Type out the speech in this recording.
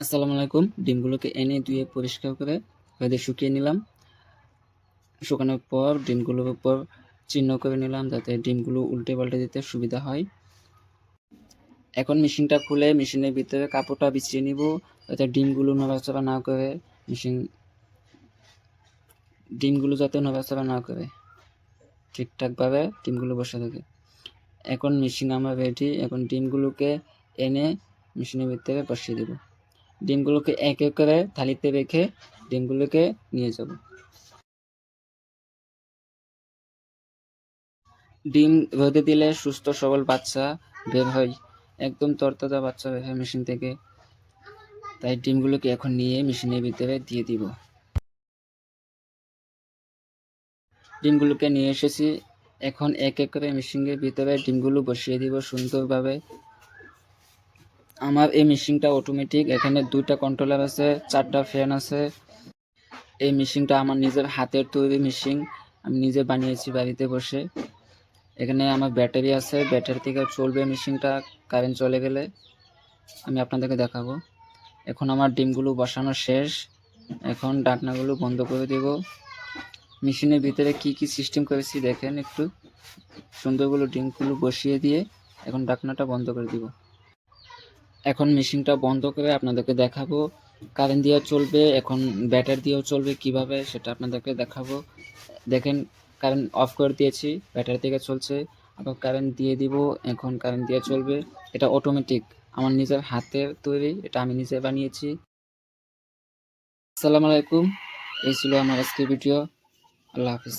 আসসালামু আলাইকুম। ডিমগুলোকে এনে ধুয়ে পরিষ্কার করে রোদে শুকিয়ে নিলাম। শুকানোর পর ডিমগুলোর উপর চিহ্ন করে নিলাম যাতে ডিমগুলো উল্টে পাল্টে দিতে সুবিধা হয়। এখন মেশিনটা খুলে মেশিনের ভিতরে কাপড়টা বিছিয়ে নিব যাতে ডিমগুলো নড়াচড়া না করে ডিমগুলো যাতে নড়াচড়া না করে ঠিকঠাকভাবে ডিমগুলো বসে থাকে। এখন মেশিন আমার রেডি। এখন ডিমগুলোকে এনে মেশিনের ভিতরে বসিয়ে দেব। ডিমগুলোকে এক এক করে থালিতে রেখে ডিমগুলোকে নিয়ে যাব। ডিম রোদে দিলে সুস্থ সবল বাচ্চা বের হয়, একদম তরতাজা বাচ্চা বের হয় মেশিন থেকে। তাই ডিমগুলোকে এখন নিয়ে মেশিনের ভিতরে দিয়ে দিব। ডিমগুলোকে নিয়ে এসেছি, এখন এক এক করে মেশিনের ভিতরে ডিমগুলো বসিয়ে দিব সুন্দরভাবে। আমার এই মেশিনটা অটোমেটিক, এখানে 2টা কন্ট্রোলার আছে, 4টা ফ্যান আছে। এই মেশিনটা আমার নিজের হাতের তৈরি মেশিন, আমি নিজে বানিয়েছি বাড়িতে বসে। এখানে আমার ব্যাটারি আছে, ব্যাটারি থেকে চলবে মেশিনটা। কারেন্ট চলে গেলে আমি আপনাদেরকে দেখাবো। এখন আমার ডিমগুলো বসানো শেষ। এখন ঢাকনাগুলো বন্ধ করে দেব। মেশিনের ভিতরে কি কি সিস্টেম করেছি দেখেন একটু। সুন্দরগুলো ডিমগুলো বসিয়ে দিয়ে এখন ঢাকনাটা বন্ধ করে দিব। এখন মেশিনটা বন্ধ করে আপনাদেরকে দেখাবো কারেন্ট দিয়ে চলবে, এখন ব্যাটারি দিয়েও চলবে কিভাবে সেটা আপনাদেরকে দেখাবো। দেখেন কারেন্ট অফ করে দিয়েছি, ব্যাটারি থেকে চলছে। আবার কারেন্ট দিয়ে দিব, এখন কারেন্ট দিয়ে চলবে। এটা অটোমেটিক, আমার নিজের হাতের তৈরি, এটা আমি নিজে বানিয়েছি। আসসালামু আলাইকুম, এই ছিল আমার আজকের ভিডিও। আল্লাহ হাফিজ।